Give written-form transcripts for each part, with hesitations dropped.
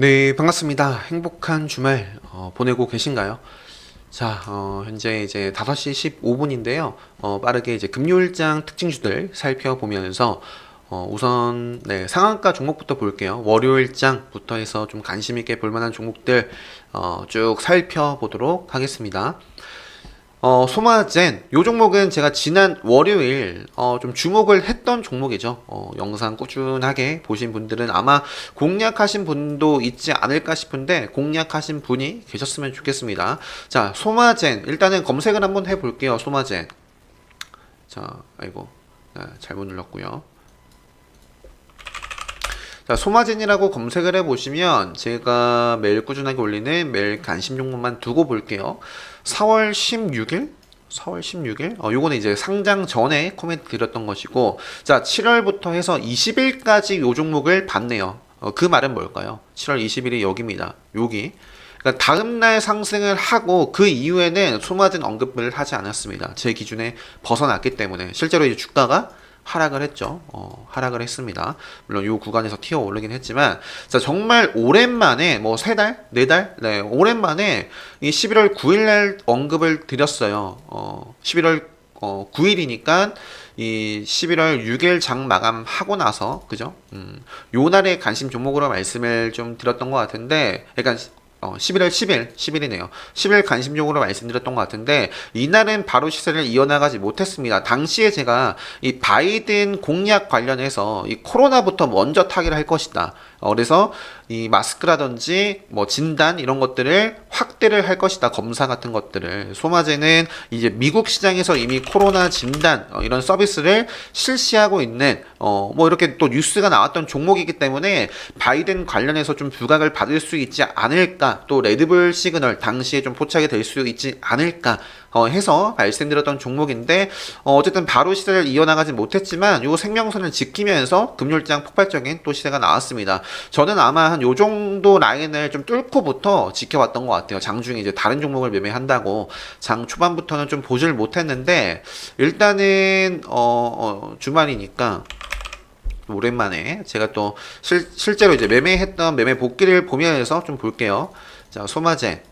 네, 반갑습니다. 행복한 주말 보내고 계신가요? 자, 현재 이제 5시 15분인데요. 빠르게 이제 금요일장 특징주들 살펴보면서 우선 네, 상한가 종목부터 볼게요. 월요일장부터 해서 좀 관심 있게 볼 만한 종목들 쭉 살펴보도록 하겠습니다. 소마젠 요 종목은 제가 지난 월요일 좀 주목을 했던 종목이죠. 영상 꾸준하게 보신 분들은 아마 공략하신 분도 있지 않을까 싶은데 공략하신 분이 계셨으면 좋겠습니다. 자, 소마젠 일단은 검색을 한번 해볼게요. 소마젠. 자, 아이고, 네, 잘못 눌렀고요. 자, 소마젠이라고 검색을 해보시면 제가 매일 꾸준하게 올리는 매일 관심 종목만 두고 볼게요. 4월 16일? 4월 16일? 요거는 이제 상장 전에 코멘트 드렸던 것이고, 자, 7월부터 해서 20일까지 요 종목을 봤네요. 그 말은 뭘까요? 7월 20일이 여기입니다. 여기. 그러니까 다음날 상승을 하고 그 이후에는 소마젠 언급을 하지 않았습니다. 제 기준에 벗어났기 때문에 실제로 이제 주가가 하락을 했죠. 하락을 했습니다. 물론 이 구간에서 튀어 오르긴 했지만, 자, 정말 오랜만에, 뭐, 3달? 4달? 네, 오랜만에 이 11월 9일날 언급을 드렸어요. 11월 9일이니까 이 11월 6일 장 마감하고 나서, 그죠? 요 날에 관심 종목으로 말씀을 좀 드렸던 것 같은데, 그러니까 11월 10일, 10일이네요. 10일 관심종으로 말씀드렸던 것 같은데, 이날은 바로 시세를 이어나가지 못했습니다. 당시에 제가 이 바이든 공약 관련해서 이 코로나부터 먼저 타결을 할 것이다. 그래서 이 마스크라든지 뭐 진단 이런 것들을 확대를 할 것이다. 검사 같은 것들을. 소마제는 이제 미국 시장에서 이미 코로나 진단 이런 서비스를 실시하고 있는 뭐 이렇게 또 뉴스가 나왔던 종목이기 때문에 바이든 관련해서 좀 부각을 받을 수 있지 않을까, 또 레드불 시그널 당시에 좀 포착이 될 수 있지 않을까 해서 말씀드렸던 종목인데, 어쨌든 바로 시세를 이어나가지 못했지만 요 생명선을 지키면서 금요일장 폭발적인 또 시세가 나왔습니다. 저는 아마 한 요 정도 라인을 좀 뚫고부터 지켜왔던 것 같아요. 장중에 이제 다른 종목을 매매한다고 장 초반부터는 좀 보질 못했는데, 일단은 주말이니까 오랜만에 제가 또 실제로 이제 매매했던 매매 복귀를 보면서 좀 볼게요. 자, 소마제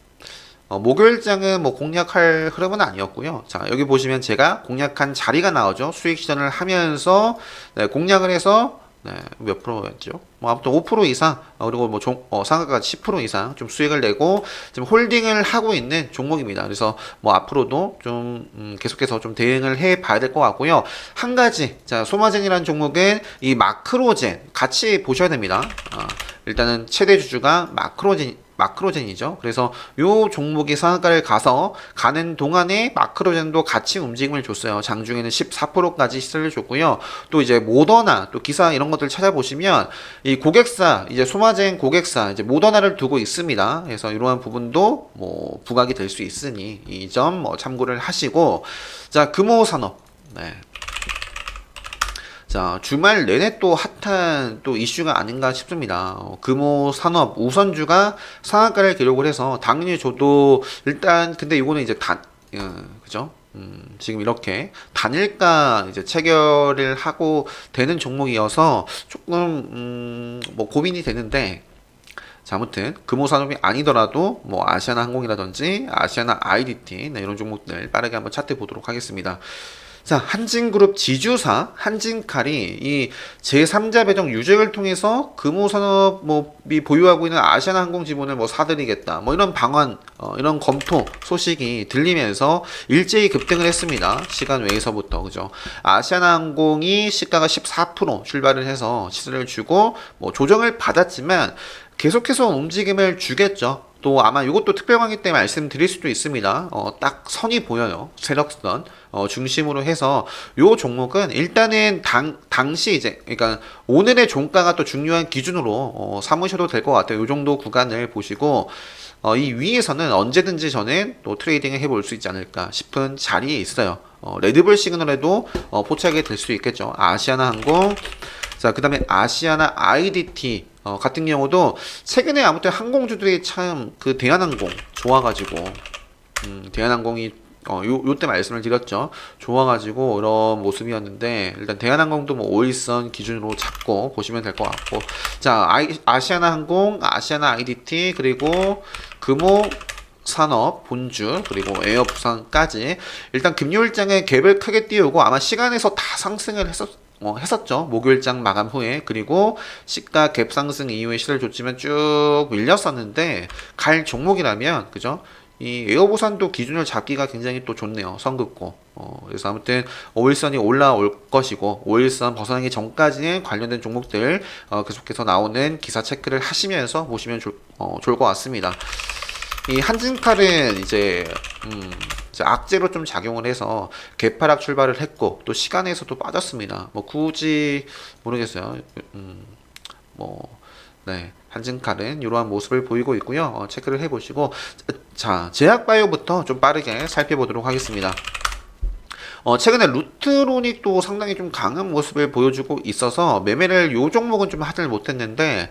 목요일장은 뭐 공략할 흐름은 아니었고요. 자, 여기 보시면 제가 공략한 자리가 나오죠. 수익 실현을 하면서 네, 공략을 해서 네, 몇 프로였죠? 뭐 아무튼 5% 이상 그리고 뭐 상한가 10% 이상 좀 수익을 내고 지금 홀딩을 하고 있는 종목입니다. 그래서 뭐 앞으로도 좀 계속해서 좀 대응을 해 봐야 될 것 같고요. 한 가지, 자, 소마젠이라는 종목은 이 마크로젠 같이 보셔야 됩니다. 일단은 최대 주주가 마크로젠이죠. 그래서 요 종목이 상한가를 가는 동안에 마크로젠도 같이 움직임을 줬어요. 장중에는 14%까지 시세를 줬고요. 또 이제 모더나 또 기사 이런 것들 찾아보시면 이 고객사, 이제 소마젠 고객사 이제 모더나를 두고 있습니다. 그래서 이러한 부분도 뭐 부각이 될 수 있으니 이 점 뭐 참고를 하시고, 자, 금호산업. 네. 자, 주말 내내 또 핫한 또 이슈가 아닌가 싶습니다. 금호 산업 우선주가 상한가를 기록을 해서 당연히 저도 일단, 근데 이거는 이제 그죠? 지금 이렇게 단일가 이제 체결을 하고 되는 종목이어서 조금 뭐 고민이 되는데, 자, 아무튼 금호산업이 아니더라도 뭐 아시아나항공이라든지 아시아나 IDT 네, 이런 종목들 빠르게 한번 차트 보도록 하겠습니다. 자, 한진그룹 지주사 한진칼이 이 제3자 배정 유적을 통해서 금호산업이 보유하고 있는 아시아나항공 지분을 뭐 사들이겠다, 뭐 이런 방안, 이런 검토 소식이 들리면서 일제히 급등을 했습니다. 시간 외에서부터, 그죠? 아시아나항공이 시가가 14% 출발을 해서 시세를 주고 뭐 조정을 받았지만 계속해서 움직임을 주겠죠. 또 아마 이것도 특별하기 때문에 말씀드릴 수도 있습니다. 딱 선이 보여요. 세력선 중심으로 해서 요 종목은 일단은 당시 이제, 그러니까 오늘의 종가가 또 중요한 기준으로 삼으셔도 될 것 같아요. 요 정도 구간을 보시고 이 위에서는 언제든지 저는 또 트레이딩을 해볼 수 있지 않을까 싶은 자리에 있어요. 레드불 시그널에도 포착이 될 수 있겠죠. 아시아나항공, 자, 그 다음에 아시아나 IDT 같은 경우도 최근에 아무튼 항공주들이 참 그 대한항공 좋아가지고 대한항공이 요때 말씀을 드렸죠. 좋아가지고 이런 모습이었는데 일단 대한항공도 뭐 5일선 기준으로 잡고 보시면 될 것 같고, 자 아시아나항공, 아시아나 IDT, 그리고 금호 산업, 본주, 그리고 에어 부산까지 일단 금요일장에 갭을 크게 띄우고 아마 시간에서 다 상승을 했었죠. 목요일장 마감 후에. 그리고 시가 갭 상승 이후에 시를 줬지만 쭉 밀렸었는데 갈 종목이라면 그죠? 이 에어부산도 기준을 잡기가 굉장히 또 좋네요. 선긋고. 그래서 아무튼 5일선이 올라올 것이고 5일선 벗어나기 전까지는 관련된 종목들 계속해서 나오는 기사 체크를 하시면서 보시면 좋을 것 같습니다. 이 한진칼은 이제 악재로 좀 작용을 해서 개파락 출발을 했고 또 시간에서도 빠졌습니다. 뭐 굳이 모르겠어요. 네, 한진칼은 이러한 모습을 보이고 있고요. 체크를 해보시고, 자 제약바이오부터 좀 빠르게 살펴보도록 하겠습니다. 최근에 루트론이 상당히 좀 강한 모습을 보여주고 있어서 매매를 요 종목은 좀 하질 못했는데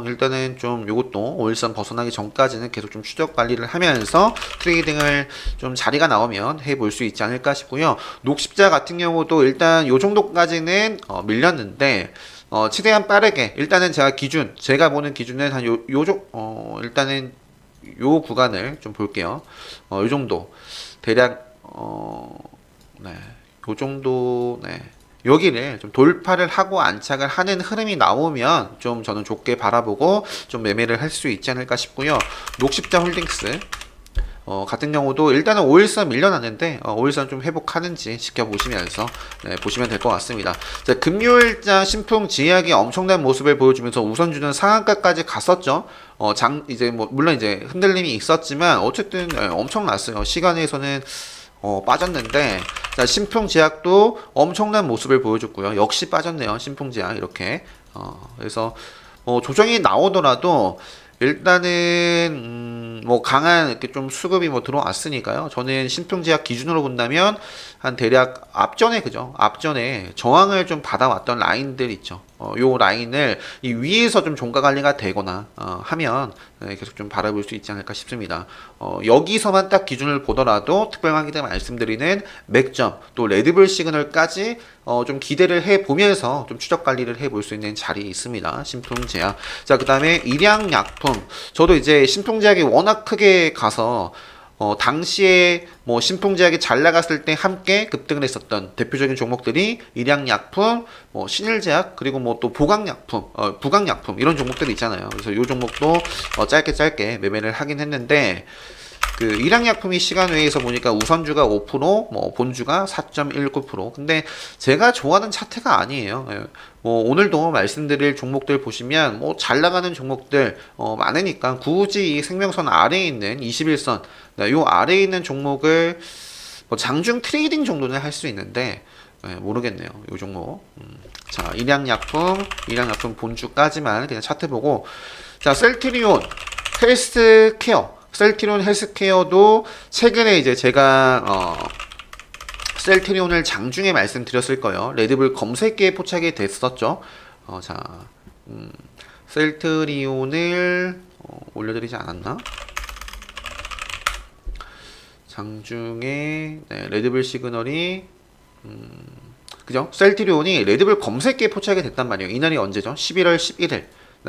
일단은 좀 요것도 5일선 벗어나기 전까지는 계속 좀 추적 관리를 하면서 트레이딩을 좀 자리가 나오면 해볼 수 있지 않을까 싶고요. 녹십자 같은 경우도 일단 요 정도까지는 밀렸는데 최대한 빠르게 일단은 제가 보는 기준은 한 일단은 요 구간을 좀 볼게요. 요 정도 대략 네, 요 정도, 네. 여기를 좀 돌파를 하고 안착을 하는 흐름이 나오면 좀 저는 좋게 바라보고 좀 매매를 할 수 있지 않을까 싶고요. 녹십자 홀딩스 같은 경우도 일단은 5일선 밀려났는데 5일선 좀 회복하는지 지켜보시면서 보시면 될 것 같습니다. 자, 금요일장 신풍제약이 엄청난 모습을 보여주면서 우선주는 상한가까지 갔었죠. 이제 뭐 물론 이제 흔들림이 있었지만 어쨌든 엄청났어요. 시간에서는 빠졌는데, 자, 신풍제약도 엄청난 모습을 보여줬고요. 역시 빠졌네요. 신풍제약 이렇게. 그래서 조정이 나오더라도 일단은 뭐 강한 이렇게 좀 수급이 뭐 들어왔으니까요. 저는 신풍제약 기준으로 본다면 한 대략 앞전에 저항을 좀 받아왔던 라인들 있죠. 요 라인을 이 위에서 좀 종가 관리가 되거나 하면 계속 좀 바라볼 수 있지 않을까 싶습니다. 여기서만 딱 기준을 보더라도 특별하게 말씀드리는 맥점 또 레드불 시그널까지 좀 기대를 해 보면서 좀 추적 관리를 해 볼 수 있는 자리에 있습니다. 신풍제약. 자, 그다음에 일양약품. 저도 이제 신풍제약이 워낙 크게 가서 당시에 뭐 신풍제약이 잘 나갔을 때 함께 급등을 했었던 대표적인 종목들이 일양약품, 뭐 신일제약, 그리고 뭐 또 부강약품 이런 종목들이 있잖아요. 그래서 이 종목도 짧게 매매를 하긴 했는데 그 일양약품이 시간 외에서 보니까 우선주가 5%, 뭐 본주가 4.19%. 근데 제가 좋아하는 차트가 아니에요. 뭐 오늘도 말씀드릴 종목들 보시면 뭐 잘 나가는 종목들 많으니까 굳이 이 생명선 아래에 있는 21선, 요 아래에 있는 종목을 뭐 장중 트레이딩 정도는 할 수 있는데 모르겠네요. 요 종목. 자, 일양약품 본주까지만 그냥 차트 보고, 자, 셀트리온 헬스케어도 최근에 이제 제가 셀트리온을 장중에 말씀드렸을 거예요. 레드불 검색기에 포착이 됐었죠. 자, 셀트리온을 올려드리지 않았나? 장중에 레드불 시그널이 그죠? 셀트리온이 레드불 검색기에 포착이 됐단 말이에요. 이날이 언제죠? 11월 11일.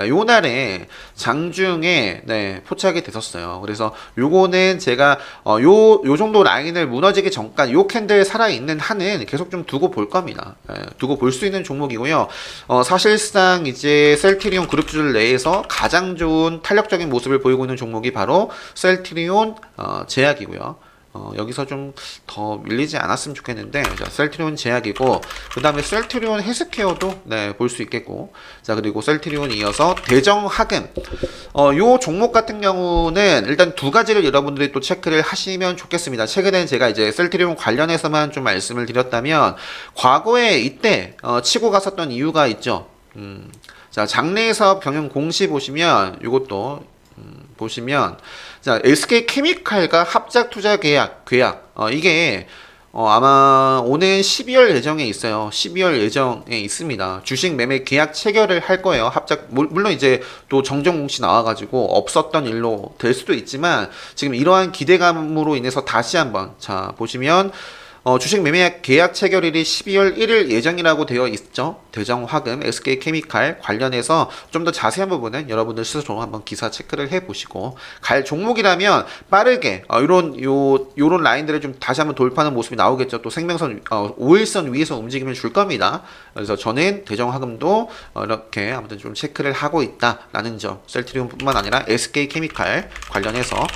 요 날에 장중에 포착이 됐었어요. 그래서 요거는 제가 요 정도 라인을 무너지기 전까지 요 캔들 살아있는 한은 계속 좀 두고 볼 겁니다. 두고 볼 수 있는 종목이고요. 사실상 이제 셀트리온 그룹주들 내에서 가장 좋은 탄력적인 모습을 보이고 있는 종목이 바로 셀트리온 제약이고요. 여기서 좀 더 밀리지 않았으면 좋겠는데, 자, 셀트리온 제약이고, 그 다음에 셀트리온 헬스케어도 볼 수 있겠고, 자, 그리고 셀트리온 이어서 대정하금. 요 종목 같은 경우는 일단 두 가지를 여러분들이 또 체크를 하시면 좋겠습니다. 최근에 제가 이제 셀트리온 관련해서만 좀 말씀을 드렸다면, 과거에 이때 치고 갔었던 이유가 있죠. 자, 장래에서 경영 공시 보시면 요것도 보시면, 자, SK 케미칼과 합작 투자 계약, 이게 아마 오는 12월 예정에 있어요. 12월 예정에 있습니다. 주식 매매 계약 체결을 할 거예요. 물론 이제 또 정정 공시 나와가지고 없었던 일로 될 수도 있지만 지금 이러한 기대감으로 인해서 다시 한번 자 보시면 주식 매매 계약 체결일이 12월 1일 예정이라고 되어 있죠. 대정화금, SK케미칼 관련해서 좀 더 자세한 부분은 여러분들 스스로 한번 기사 체크를 해보시고 갈 종목이라면 빠르게 요런 라인들을 좀 다시 한번 돌파하는 모습이 나오겠죠. 또 생명선 5일선 위에서 움직임을 줄 겁니다. 그래서 저는 대정화금도 이렇게 아무튼 좀 체크를 하고 있다라는 점, 셀트리온뿐만 아니라 SK케미칼 관련해서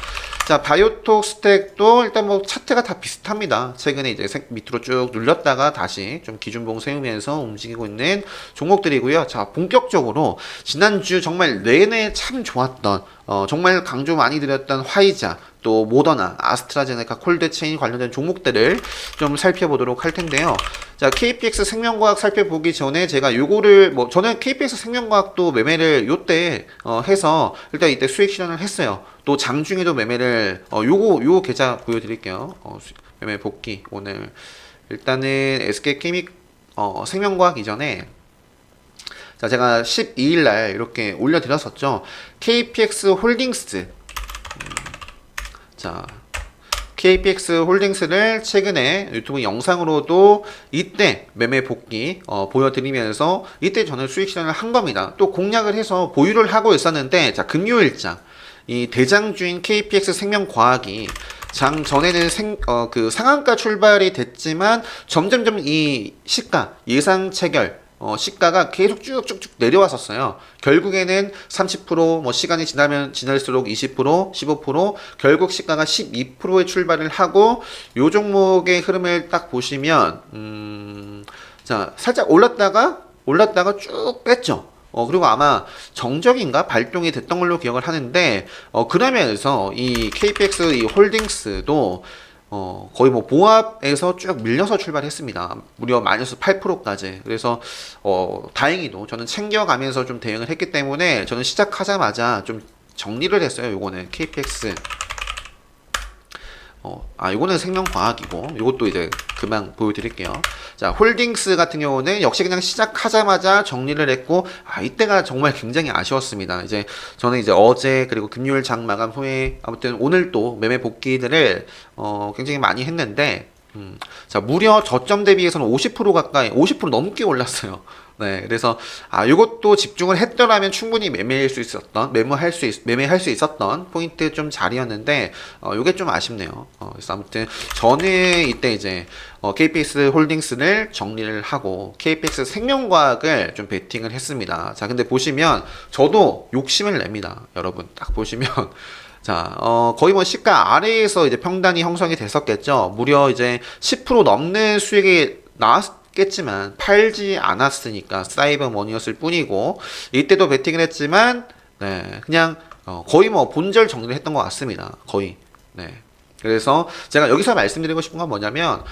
자, 바이오톡 스택도 일단 뭐 차트가 다 비슷합니다. 최근에 이제 밑으로 쭉 눌렸다가 다시 좀 기준봉 세우면서 움직이고 있는 종목들이고요. 자, 본격적으로 지난주 정말 내내 참 좋았던 정말 강조 많이 드렸던 화이자, 또 모더나, 아스트라제네카, 콜드체인 관련된 종목들을 좀 살펴보도록 할 텐데요. 자, KPX 생명과학 살펴보기 전에 제가 요거를 저는 KPX 생명과학도 매매를 요때 해서 일단 이때 수익 실현을 했어요. 또 장중에도 매매를 요 계좌 보여드릴게요. 매매 복귀 오늘 일단은 SK케미 생명과학 이전에 자 제가 12일 날 이렇게 올려드렸었죠. KPX 홀딩스 자 KPX 홀딩스를 최근에 유튜브 영상으로도 이때 매매 복귀 보여드리면서 이때 저는 수익 실현을 한 겁니다. 또 공략을 해서 보유를 하고 있었는데 자 금요일장 이 대장주인 KPX 생명과학이 장 전에는 그 상한가 출발이 됐지만 점점점 이 시가 예상 체결 시가가 계속 쭉쭉쭉 내려왔었어요. 결국에는 30% 시간이 지날수록 20%, 15% 결국 시가가 12%에 출발을 하고 요 종목의 흐름을 딱 보시면 자 살짝 올랐다가 쭉 뺐죠. 그리고 아마 정적인가 발동이 됐던 걸로 기억을 하는데 그러면서 이 KPX 이 홀딩스도 거의 보합에서 쭉 밀려서 출발했습니다. 무려 마이너스 8%까지. 그래서 다행히도 저는 챙겨가면서 좀 대응을 했기 때문에 저는 시작하자마자 좀 정리를 했어요. 요거는 KPX 요거는 생명과학이고 요것도 이제 금방 보여드릴게요. 자 홀딩스 같은 경우는 역시 그냥 시작하자마자 정리를 했고 이때가 정말 굉장히 아쉬웠습니다. 이제 저는 이제 어제 그리고 금요일 장 마감 후에 아무튼 오늘 또 매매 복귀들을 굉장히 많이 했는데 자 무려 저점 대비해서는 50% 가까이 50% 넘게 올랐어요. 네, 그래서 이것도 집중을 했더라면 충분히 매매할 수 있었던 포인트 좀 자리였는데 요게 좀 아쉽네요. 그래서 아무튼 저는 이때 이제 KPX 홀딩스를 정리를 하고 KPX 생명과학을 좀 베팅을 했습니다. 자, 근데 보시면 저도 욕심을 냅니다. 여러분 딱 보시면 자, 거의 시가 아래에서 이제 평단이 형성이 됐었겠죠. 무려 이제 10% 넘는 수익이 나왔겠지만 팔지 않았으니까 사이버 머니였을 뿐이고 이때도 베팅을 했지만 네, 그냥 거의 본절 정리를 했던 것 같습니다. 거의. 네. 그래서 제가 여기서 말씀드리고 싶은 건 뭐냐면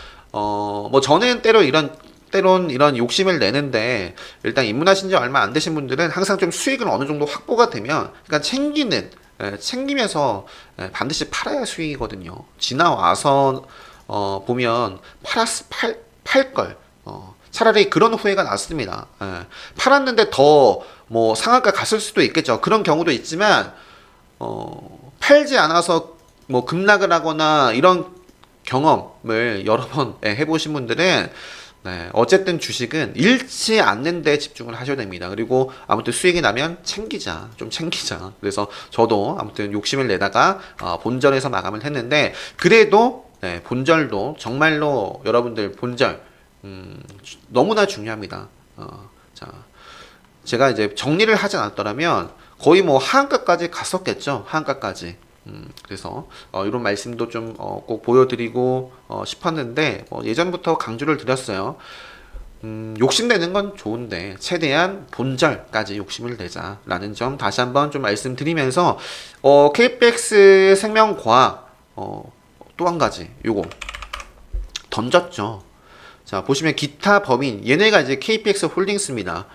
저는 때론 이런 욕심을 내는데 일단 입문하신 지 얼마 안 되신 분들은 항상 좀 수익을 어느 정도 확보가 되면 그러니까 챙기면서 반드시 팔아야 수익이거든요. 지나와서 보면 팔걸 차라리 그런 후회가 났습니다. 팔았는데 더 상한가 갔을 수도 있겠죠. 그런 경우도 있지만 팔지 않아서 급락을 하거나 이런 경험을 여러 번 해보신 분들은 네, 어쨌든 주식은 잃지 않는 데 집중을 하셔야 됩니다. 그리고 아무튼 수익이 나면 좀 챙기자. 그래서 저도 아무튼 욕심을 내다가 본절에서 마감을 했는데 그래도 네, 본절도 정말로 여러분들 본절 너무나 중요합니다. 자, 제가 이제 정리를 하지 않았더라면 거의 하한가까지 갔었겠죠. 하한가까지. 그래서 이런 말씀도 좀 꼭 보여드리고 싶었는데 예전부터 강조를 드렸어요. 욕심내는 건 좋은데 최대한 본절까지 욕심을 내자라는 점 다시 한번 좀 말씀드리면서 KPX 생명과학 또 한 가지 요거 던졌죠. 자 보시면 기타 법인 얘네가 이제 KPX 홀딩스입니다.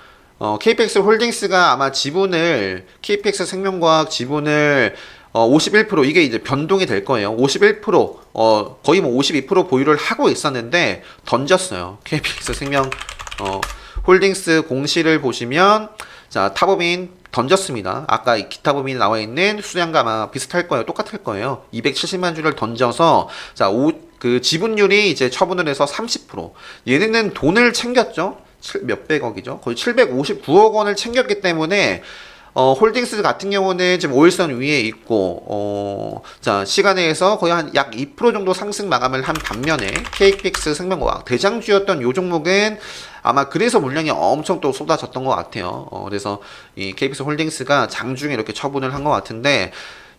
KPX 홀딩스가 아마 지분을 KPX 생명과학 지분을 51% 이게 이제 변동이 될 거예요. 51% 거의 뭐 52% 보유를 하고 있었는데 던졌어요. KBX 생명 홀딩스 공시를 보시면 자, 타법인 던졌습니다. 아까 이 기타 법인이 나와 있는 수량과 아마 비슷할 거예요. 똑같을 거예요. 270만 주를 던져서 자, 그 지분율이 이제 처분을 해서 30%. 얘네는 돈을 챙겼죠. 몇백억이죠. 거의 759억 원을 챙겼기 때문에 홀딩스 같은 경우는 지금 5일선 위에 있고, 자, 시간에서 거의 한 약 2% 정도 상승 마감을 한 반면에, KBX 생명과학, 대장주였던 요 종목은 아마 그래서 물량이 엄청 또 쏟아졌던 것 같아요. 그래서 이 KBX 홀딩스가 장중에 이렇게 처분을 한 것 같은데,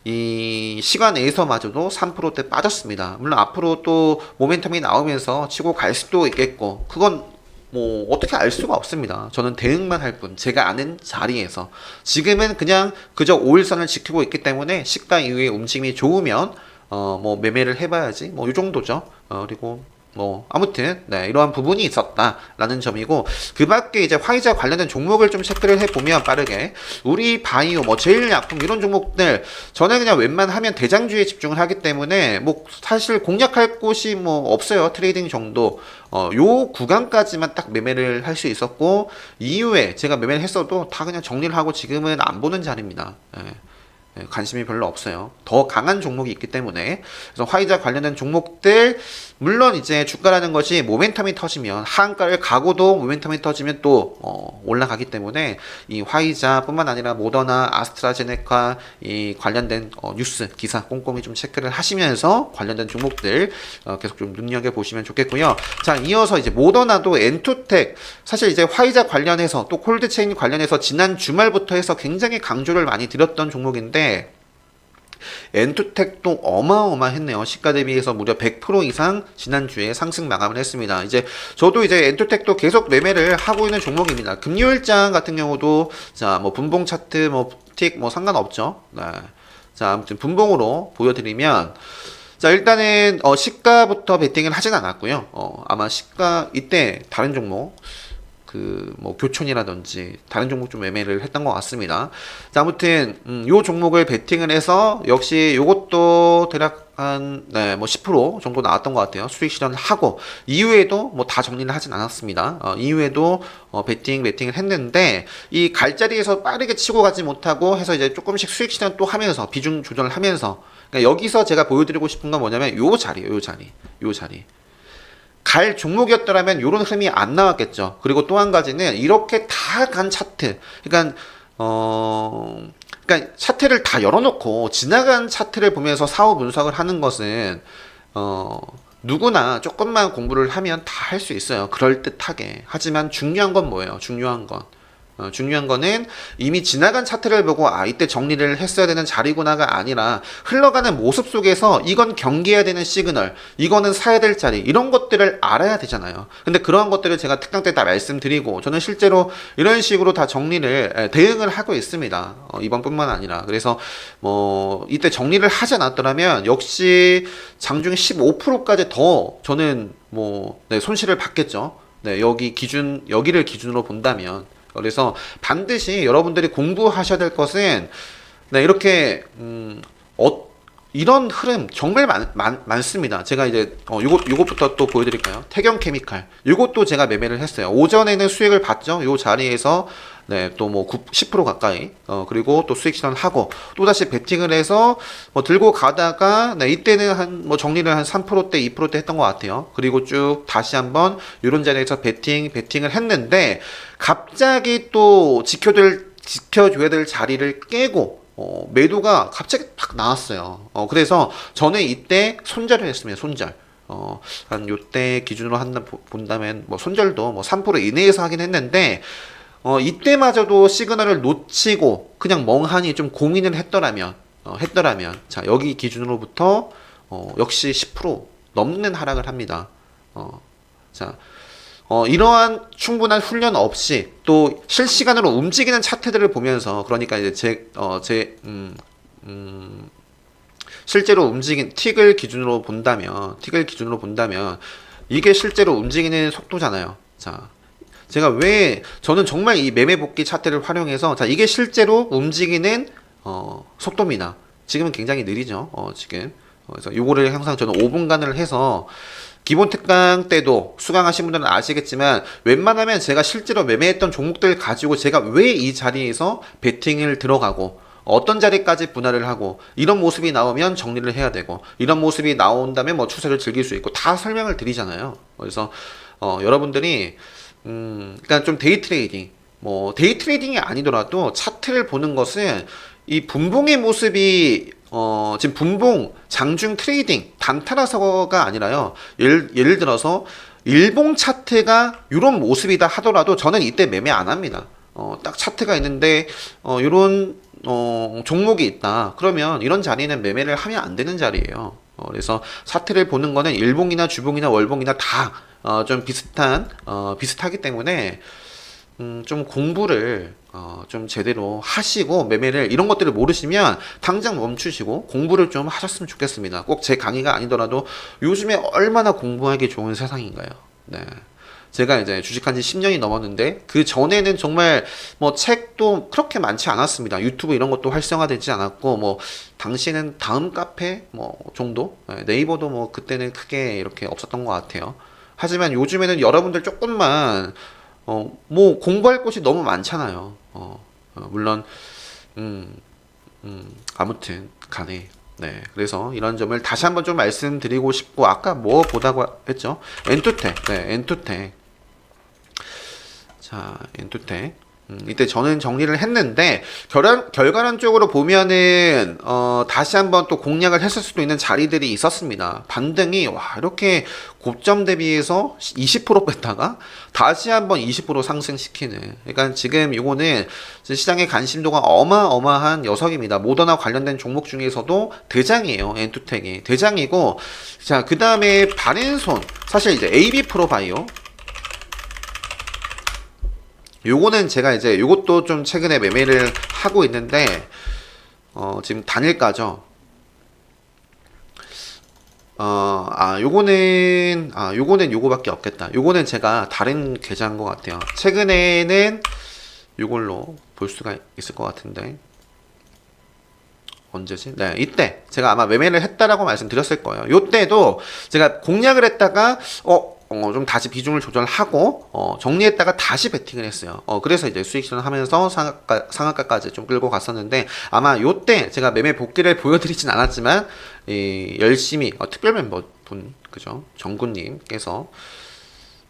이 시간에서마저도 3%대 빠졌습니다. 물론 앞으로 또 모멘텀이 나오면서 치고 갈 수도 있겠고, 그건 뭐 어떻게 알 수가 없습니다. 저는 대응만 할 뿐, 제가 아는 자리에서 지금은 그냥 그저 5일선을 지키고 있기 때문에 시가 이후에 움직임이 좋으면 뭐 매매를 해봐야지 뭐 이 정도죠. 그리고 뭐 아무튼 네, 이러한 부분이 있었다라는 점이고, 그 밖에 이제 화이자 관련된 종목을 좀 체크를 해보면 빠르게 우리 바이오 뭐 제일약품 이런 종목들 저는 그냥 웬만하면 대장주에 집중을 하기 때문에 뭐 사실 공략할 곳이 뭐 없어요. 트레이딩 정도 요 구간까지만 딱 매매를 할 수 있었고, 이후에 제가 매매를 했어도 다 그냥 정리를 하고 지금은 안 보는 자리입니다. 관심이 별로 없어요. 더 강한 종목이 있기 때문에. 그래서 화이자 관련된 종목들, 물론 이제 주가라는 것이 모멘텀이 터지면, 하한가를 가고도 모멘텀이 터지면 또 올라가기 때문에 이 화이자뿐만 아니라 모더나, 아스트라제네카 이 관련된 뉴스 기사 꼼꼼히 좀 체크를 하시면서 관련된 종목들 계속 좀 눈여겨 보시면 좋겠고요. 자, 이어서 이제 모더나도 엔투텍, 사실 이제 화이자 관련해서 또 콜드체인 관련해서 지난 주말부터 해서 굉장히 강조를 많이 드렸던 종목인데, 엔투텍도 어마어마했네요. 시가 대비해서 무려 100% 이상 지난주에 상승 마감을 했습니다. 이제 저도 이제 엔투텍도 계속 매매를 하고 있는 종목입니다. 금요일장 같은 경우도 자, 뭐 분봉 차트 뭐 틱 뭐 상관없죠. 네. 자, 아무튼 분봉으로 보여드리면, 자, 일단은 시가부터 베팅을 하진 않았고요. 아마 시가 이때 다른 종목 그 뭐 교촌이라든지 다른 종목 좀 매매를 했던 것 같습니다. 자, 아무튼 요 종목을 베팅을 해서 역시 요것도 대략 한 네, 뭐 10% 정도 나왔던 것 같아요. 수익 실현을 하고 이후에도 뭐 다 정리를 하진 않았습니다. 이후에도 베팅을 했는데 이 갈자리에서 빠르게 치고 가지 못하고 해서 이제 조금씩 수익 실현 또 하면서 비중 조절을 하면서, 그러니까 여기서 제가 보여드리고 싶은 건 뭐냐면 요 자리예요. 요 자리. 갈 종목이었더라면 이런 흐름이 안 나왔겠죠. 그리고 또 한 가지는 이렇게 다 간 차트, 그러니까 그러니까 차트를 다 열어놓고 지나간 차트를 보면서 사후 분석을 하는 것은 누구나 조금만 공부를 하면 다 할 수 있어요. 그럴듯하게. 하지만 중요한 건 뭐예요? 중요한 거는 이미 지나간 차트를 보고 이때 정리를 했어야 되는 자리구나가 아니라 흘러가는 모습 속에서 이건 경계해야 되는 시그널, 이거는 사야 될 자리, 이런 것들을 알아야 되잖아요. 근데 그러한 것들을 제가 특강 때 다 말씀드리고 저는 실제로 이런 식으로 다 정리를 대응을 하고 있습니다. 이번뿐만 아니라. 그래서 뭐 이때 정리를 하지 않았더라면 역시 장중에 15%까지 더 저는 뭐 네, 손실을 받겠죠. 네, 여기를 기준으로 본다면. 그래서 반드시 여러분들이 공부하셔야 될 것은 네, 이렇게 이런 흐름 정말 많습니다. 제가 이제 요것부터 또 보여드릴까요? 태경케미칼, 요것도 제가 매매를 했어요. 오전에는 수익을 봤죠. 요 자리에서 네, 또 뭐 10% 가까이 그리고 또 수익 실현하고 또 다시 베팅을 해서 뭐 들고 가다가 네, 이때는 한 뭐 정리를 한 3%대 2%대 했던 것 같아요. 그리고 쭉 다시 한번 이런 자리에서 베팅을 했는데 갑자기 또 지켜줘야 될 자리를 깨고 매도가 갑자기 팍 나왔어요. 그래서 저는 이때 손절을 했습니다. 손절. 한 요때 기준으로 본다면 뭐 손절도 뭐 3% 이내에서 하긴 했는데 이때마저도 시그널을 놓치고 그냥 멍하니 좀 고민을 했더라면 자, 여기 기준으로부터 역시 10% 넘는 하락을 합니다. 자, 이러한 충분한 훈련 없이 또 실시간으로 움직이는 차트들을 보면서, 그러니까 이제 실제로 움직인 틱을 기준으로 본다면 이게 실제로 움직이는 속도잖아요. 자, 저는 정말 이 매매 복귀 차트를 활용해서, 자, 이게 실제로 움직이는 속도입니다. 지금은 굉장히 느리죠. 지금 그래서 요거를 항상 저는 5분간을 해서 기본 특강 때도 수강하신 분들은 아시겠지만 웬만하면 제가 실제로 매매했던 종목들 가지고 제가 왜 이 자리에서 베팅을 들어가고 어떤 자리까지 분할을 하고 이런 모습이 나오면 정리를 해야 되고 이런 모습이 나온다면 뭐 추세를 즐길 수 있고 다 설명을 드리잖아요. 그래서 여러분들이 그러니까 좀 데이 트레이딩 뭐 데이 트레이딩이 아니더라도 차트를 보는 것은 이 분봉의 모습이 지금 분봉 장중 트레이딩 단타라서가 아니라요. 예를 들어서 일봉 차트가 이런 모습이다 하더라도 저는 이때 매매 안 합니다. 딱 차트가 있는데 요런 종목이 있다. 그러면 이런 자리는 매매를 하면 안 되는 자리예요. 그래서 차트를 보는 거는 일봉이나 주봉이나 월봉이나 다 좀 비슷하기 때문에 좀 공부를 좀 제대로 하시고 매매를 이런 것들을 모르시면 당장 멈추시고 공부를 좀 하셨으면 좋겠습니다. 꼭 제 강의가 아니더라도 요즘에 얼마나 공부하기 좋은 세상인가요? 네. 제가 이제 주식한 지 10년이 넘었는데 그 전에는 정말 뭐 책도 그렇게 많지 않았습니다. 유튜브 이런 것도 활성화되지 않았고 뭐 당시에는 다음 카페 뭐 정도 네이버도 뭐 그때는 크게 이렇게 없었던 것 같아요. 하지만 요즘에는 여러분들 조금만 뭐 공부할 곳이 너무 많잖아요. 물론 아무튼 간에 네 그래서 이런 점을 다시 한번 좀 말씀드리고 싶고 아까 뭐 보다고 했죠? 엔투텍 네 엔투텍 자 엔투텍 이때 저는 정리를 했는데 결과론적으로 보면은 다시 한번 또 공략을 했을 수도 있는 자리들이 있었습니다. 반등이 와 이렇게 고점 대비해서 20% 뺐다가 다시 한번 20% 상승시키는. 그러니까 지금 이거는 시장의 관심도가 어마어마한 녀석입니다. 모더나 관련된 종목 중에서도 대장이에요. 엔투텍이 대장이고 자 그 다음에 바렌손 사실 이제 AB 프로바이오 요거는 제가 이제 요것도 좀 최근에 매매를 하고 있는데 지금 단일가죠. 요거는 요거밖에 없겠다. 요거는 제가 다른 계좌인 것 같아요. 최근에는 요걸로 볼 수가 있을 것 같은데 언제지? 네, 이때 제가 아마 매매를 했다라고 말씀드렸을 거예요. 요때도 제가 공략을 했다가 좀 다시 비중을 조절하고 정리했다가 다시 베팅을 했어요. 그래서 이제 수익 실현하면서 상한가까지 좀 끌고 갔었는데 아마 요때 제가 매매 복귀를 보여드리진 않았지만 열심히 특별 멤버 분 그죠? 정구님께서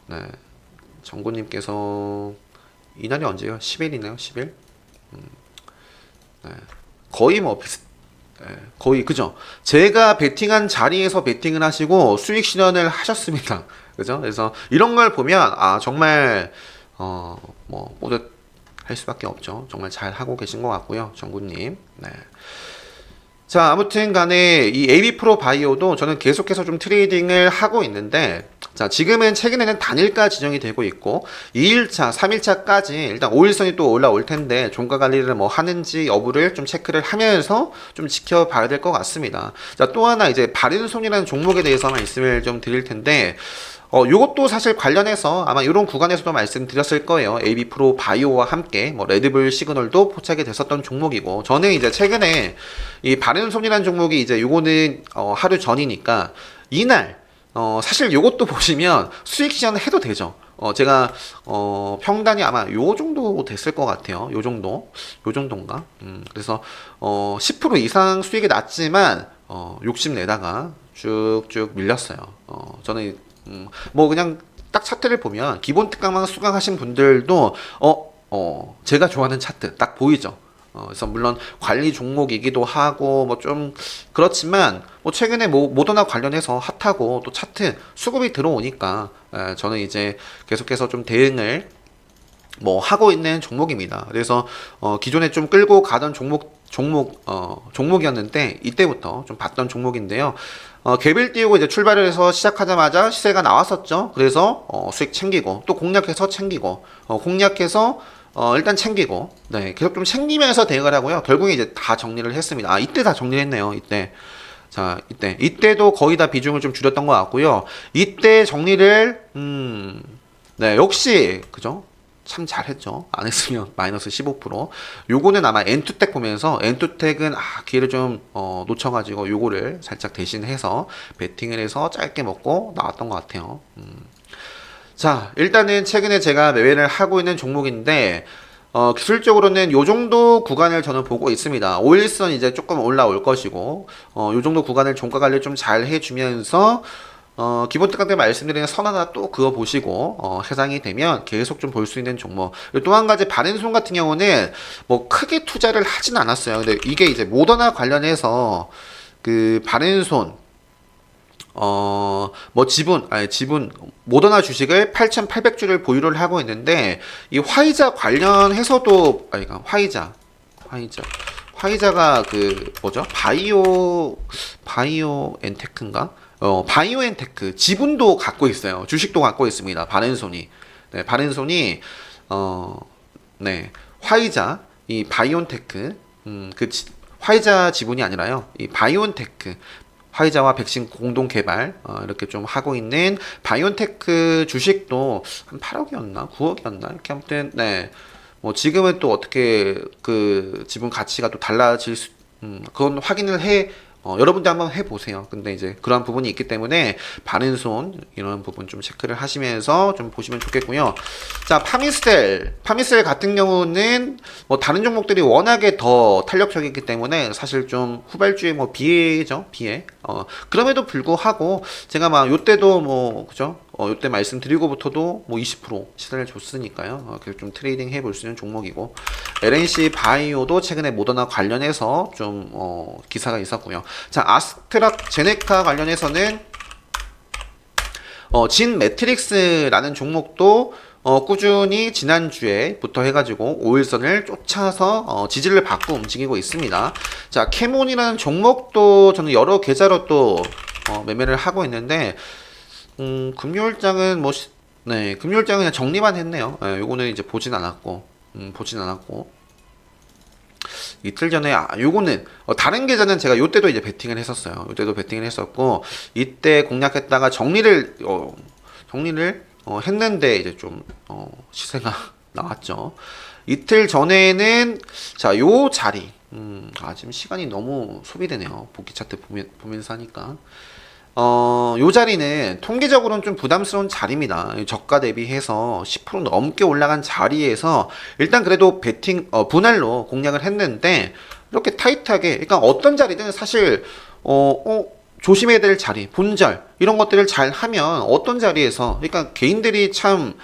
네, 정구님께서 이날이 언제요? 10일이네요. 10일. 네, 거의 뭐 거의 그죠? 제가 베팅한 자리에서 베팅을 하시고 수익 실현을 하셨습니다. 그죠? 그래서 이런 걸 보면 정말 뭐 뿌듯할 수밖에 없죠. 정말 잘 하고 계신 것 같고요, 정구님. 네. 자, 아무튼 간에 이 AB 프로 바이오도 저는 계속해서 좀 트레이딩을 하고 있는데 자, 지금은 최근에는 단일가 지정이 되고 있고 2일차, 3일차까지 일단 5일선이 또 올라올 텐데 종가 관리를 뭐 하는지 여부를 좀 체크를 하면서 좀 지켜봐야 될 것 같습니다. 자, 또 하나 이제 바른손이라는 종목에 대해서 말씀을 좀 드릴 텐데 요것도 사실 관련해서 아마 이런 구간에서도 말씀드렸을 거예요. AB 프로 바이오와 함께 뭐 레드불 시그널도 포착이 됐었던 종목이고 저는 이제 최근에 이 바른손이라는 종목이 이제 요거는 하루 전이니까 이날 사실 요것도 보시면 수익 시전 해도 되죠. 제가 평단이 아마 요 정도 됐을 것 같아요. 요 정도인가? 그래서 10% 이상 수익이 났지만 욕심내다가 쭉쭉 밀렸어요. 저는 뭐 그냥 딱 차트를 보면 기본 특강만 수강하신 분들도 제가 좋아하는 차트 딱 보이죠. 그래서 물론 관리 종목이기도 하고 뭐 좀 그렇지만 뭐 최근에 뭐 모더나 관련해서 핫하고 또 차트 수급이 들어오니까 저는 이제 계속해서 좀 대응을 뭐 하고 있는 종목입니다. 그래서 기존에 좀 끌고 가던 종목이었는데 이때부터 좀 봤던 종목인데요. 갭을 띄우고 이제 출발을 해서 시작하자마자 시세가 나왔었죠. 그래서 수익 챙기고 또 공략해서 챙기고 공략해서 일단 챙기고 네 계속 좀 챙기면서 대응을 하고요. 결국에 이제 다 정리를 했습니다. 이때 다 정리를 했네요. 이때 자 이때도 거의 다 비중을 좀 줄였던 것 같고요. 이때 정리를 네 역시 그죠? 참 잘했죠. 안 했으면 마이너스 15%. 요거는 아마 엔투텍 보면서 엔투텍은 기회를 좀 놓쳐가지고 요거를 살짝 대신해서 베팅을 해서 짧게 먹고 나왔던 것 같아요. 자, 일단은 최근에 제가 매매를 하고 있는 종목인데 기술적으로는 요 정도 구간을 저는 보고 있습니다. 5일선 이제 조금 올라올 것이고 요 정도 구간을 종가 관리 좀 잘 해주면서 기본 특강 때 말씀드리는 선 하나 또 그어 보시고 해당이 되면 계속 좀 볼 수 있는 종목. 또 한 가지 바른손 같은 경우는 뭐 크게 투자를 하진 않았어요. 근데 이게 이제 모더나 관련해서 그 바른손 뭐 지분 모더나 주식을 8,800주를 보유를 하고 있는데 이 화이자 관련해서도 그러니까 화이자가 그 뭐죠? 바이오엔테크인가? 바이오엔테크 지분도 갖고 있어요. 주식도 갖고 있습니다. 바른손이. 네, 바른손이 네, 화이자 이 바이오엔테크 화이자 지분이 아니라요. 이 바이오엔테크 화이자와 백신 공동 개발 이렇게 좀 하고 있는 바이오테크 주식도 한 8억이었나 9억이었나 이렇게 아무튼 네. 뭐 지금은 또 어떻게 그 지분 가치가 또 달라질 수 그건 확인을 해 여러분들 한번 해보세요. 근데 이제 그러한 부분이 있기 때문에 바른손 이런 부분 좀 체크를 하시면서 좀 보시면 좋겠고요. 자, 파미셀 같은 경우는 뭐 다른 종목들이 워낙에 더 탄력적이기 때문에 사실 좀 후발주의 뭐 비애죠, 비애. 그럼에도 불구하고 제가 막 요때도 뭐 그죠? 요때 말씀드리고부터도 뭐 20% 시세를 줬으니까요. 그래서 좀 트레이딩 해볼 수 있는 종목이고 LNC 바이오도 최근에 모더나 관련해서 좀 기사가 있었고요. 자, 아스트라제네카 관련해서는 진 매트릭스라는 종목도 꾸준히 지난주에부터 해가지고 5일선을 쫓아서 지지를 받고 움직이고 있습니다. 자, 캐몬이라는 종목도 저는 여러 계좌로 또 매매를 하고 있는데 금요일장은 뭐 네, 금요일장은 그냥 정리만 했네요. 요거는 이제 보진 않았고 이틀 전에 요거는 다른 계좌는 제가 요때도 이제 베팅을 했었어요. 요때도 베팅을 했었고 이때 공략했다가 정리를 했는데 이제 좀 시세가 나왔죠. 이틀 전에는 자, 요 자리 지금 시간이 너무 소비되네요. 복귀 차트 보면서 하니까 요 자리는 통계적으로는 좀 부담스러운 자리입니다. 저가 대비해서 10% 넘게 올라간 자리에서 일단 그래도 베팅 분할로 공략을 했는데 이렇게 타이트하게 그러니까 어떤 자리든 사실 조심해야 될 자리, 본절 이런 것들을 잘 하면 어떤 자리에서 그러니까 개인들이 참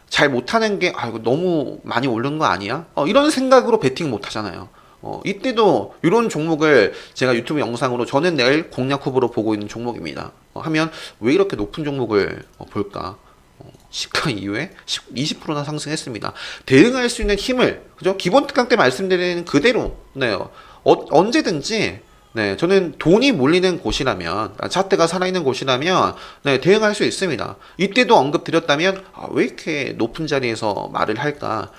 잘 못하는 게 이거 너무 많이 오른 거 아니야? 이런 생각으로 베팅 못 하잖아요. 이때도 이런 종목을 제가 유튜브 영상으로 저는 내일 공략 후보로 보고 있는 종목입니다. 하면 왜 이렇게 높은 종목을 볼까? 시가 이후에 20%나 상승했습니다. 대응할 수 있는 힘을 그죠? 기본 특강 때 말씀드리는 그대로 네, 언제든지 네, 저는 돈이 몰리는 곳이라면 차트가 살아있는 곳이라면 네, 대응할 수 있습니다. 이때도 언급드렸다면 왜 이렇게 높은 자리에서 말을 할까?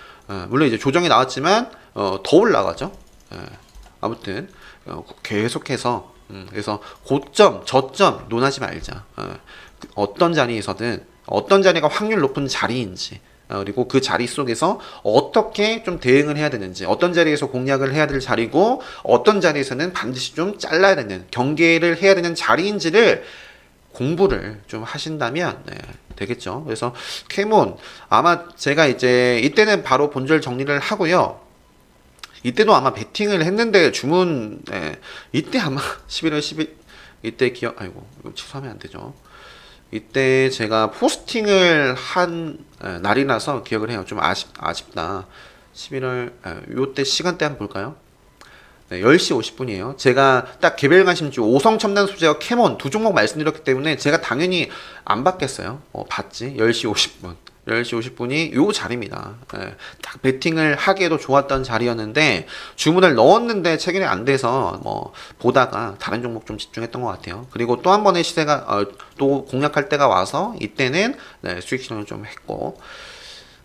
물론 이제 조정이 나왔지만 더 올라가죠. 아무튼 계속해서 그래서 고점, 저점 논하지 말자. 어떤 자리에서든 어떤 자리가 확률 높은 자리인지 그리고 그 자리 속에서 어떻게 좀 대응을 해야 되는지 어떤 자리에서 공략을 해야 될 자리고 어떤 자리에서는 반드시 좀 잘라야 되는 경계를 해야 되는 자리인지를 공부를 좀 하신다면 네, 되겠죠. 그래서 캐몬 아마 제가 이제 이때는 바로 본절 정리를 하고요. 이때도 아마 베팅을 했는데 주문 이때 아마 11월 10일 이때 이거 취소하면 안 되죠. 이때 제가 포스팅을 한 날이라서 기억을 해요. 좀 아쉽다. 11월 요때 시간대 한번 볼까요? 네, 10시 50분이에요. 제가 딱 개별 관심주 오성 첨단 소재와 캐몬 두 종목 말씀드렸기 때문에 제가 당연히 안 받겠어요. 봤지? 10시 50분. 10시 50분이 요 자리입니다. 딱 베팅을 하기에도 좋았던 자리였는데 주문을 넣었는데 최근에 안 돼서 뭐 보다가 다른 종목 좀 집중했던 것 같아요. 그리고 또 한 번의 시세가 또 공략할 때가 와서 이때는 네, 수익 실현을 좀 했고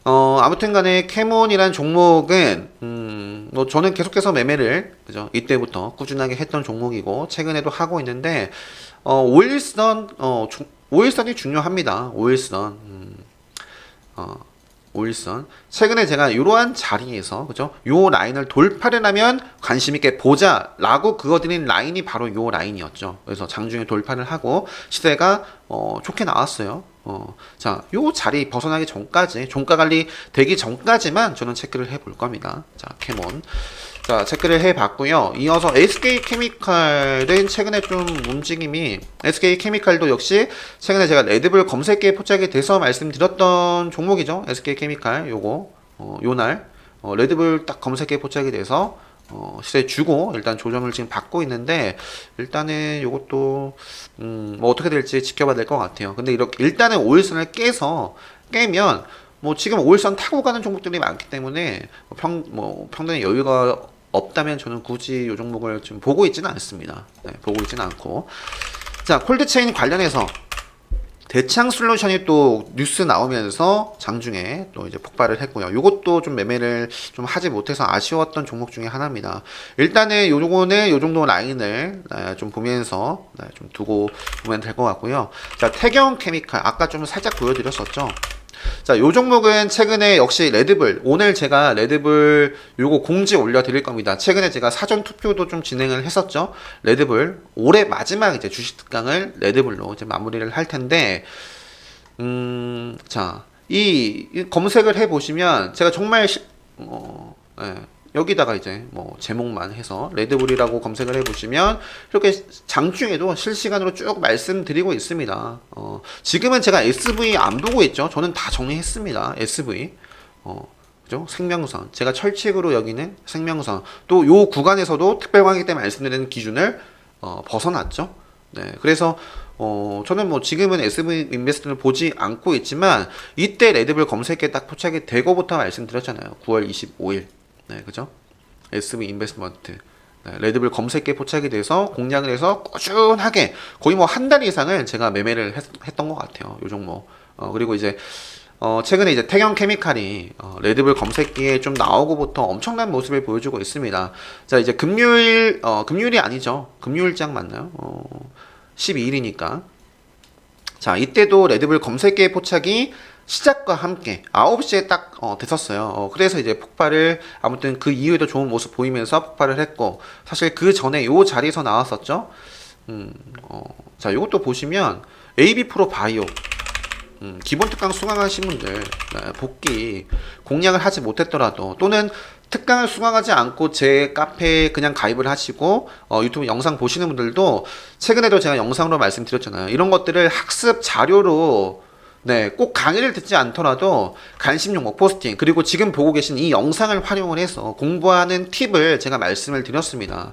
아무튼 간에 캐몬이란 종목은 뭐 저는 계속해서 매매를 그죠? 이때부터 꾸준하게 했던 종목이고 최근에도 하고 있는데 5일선이 중요합니다. 5일선 오일선. 최근에 제가 이러한 자리에서 그죠? 요 라인을 돌파를 하면 관심 있게 보자라고 그어드린 라인이 바로 요 라인이었죠. 그래서 장중에 돌파를 하고 시세가 좋게 나왔어요. 자, 요 자리 벗어나기 전까지 종가 관리 되기 전까지만 저는 체크를 해볼 겁니다. 자, 캐몬. 자, 체크를 해봤고요. 이어서 SK케미칼은 최근에 좀 움직임이 SK케미칼도 역시 최근에 제가 레드불 검색기에 포착이 돼서 말씀드렸던 종목이죠. SK케미칼 요거 요날 레드불 딱 검색기에 포착이 돼서 시세 주고 일단 조정을 지금 받고 있는데 일단은 요것도 뭐 어떻게 될지 지켜봐야 될 것 같아요. 근데 이렇게 일단은 5일선을 깨면 뭐 지금 5일선 타고 가는 종목들이 많기 때문에 평단의 여유가 없다면 저는 굳이 이 종목을 지금 보고 있지는 않습니다. 네, 보고 있지는 않고. 자, 콜드체인 관련해서 대창 솔루션이 또 뉴스 나오면서 장중에 또 이제 폭발을 했고요. 이것도 좀 매매를 좀 하지 못해서 아쉬웠던 종목 중에 하나입니다. 일단은 요거는 요 정도 라인을 좀 보면서 좀 두고 보면 될 것 같고요. 자, 태경 케미칼 아까 좀 살짝 보여드렸었죠. 자, 요 종목은 최근에 역시 레드불, 오늘 제가 레드불 요거 공지 올려드릴 겁니다. 최근에 제가 사전 투표도 좀 진행을 했었죠. 레드불, 올해 마지막 이제 주식 특강을 레드불로 이제 마무리를 할 텐데, 자, 이 검색을 해보시면 제가 정말, 예, 여기다가 이제 뭐 제목만 해서 레드불이라고 검색을 해보시면 이렇게 장중에도 실시간으로 쭉 말씀드리고 있습니다. 지금은 제가 SV 안 보고 있죠. 저는 다 정리했습니다. SV. 그죠? 생명선. 제가 철칙으로 여기는 생명선. 또 요 구간에서도 특별관계 때 말씀드리는 기준을 벗어났죠. 네. 그래서 저는 뭐 지금은 SV 인베스트를 보지 않고 있지만 이때 레드불 검색에 딱 포착이 되고부터 말씀드렸잖아요. 9월 25일. 네, 그죠? SV 인베스트먼트. 네, 레드불 검색에 포착이 돼서 공략을 해서 꾸준하게 거의 뭐 한 달 이상을 제가 매매를 했던 것 같아요. 요 종목. 그리고 이제 최근에 이제 태경 케미칼이 레드불 검색기에 좀 나오고부터 엄청난 모습을 보여주고 있습니다. 자, 이제 금요일이 아니죠. 금요일장 맞나요? 12일이니까. 자, 이때도 레드불 검색기에 포착이 시작과 함께 9시에 딱 됐었어요. 그래서 이제 폭발을 아무튼 그 이후에도 좋은 모습 보이면서 폭발을 했고 사실 그 전에 요 자리에서 나왔었죠. 자, 요것도 보시면 AB 프로 바이오 기본 특강 수강하신 분들 복귀 공략을 하지 못했더라도 또는 특강을 수강하지 않고 제 카페에 그냥 가입을 하시고 유튜브 영상 보시는 분들도 최근에도 제가 영상으로 말씀드렸잖아요. 이런 것들을 학습 자료로 네, 꼭 강의를 듣지 않더라도 관심 종목 포스팅 그리고 지금 보고 계신 이 영상을 활용을 해서 공부하는 팁을 제가 말씀을 드렸습니다.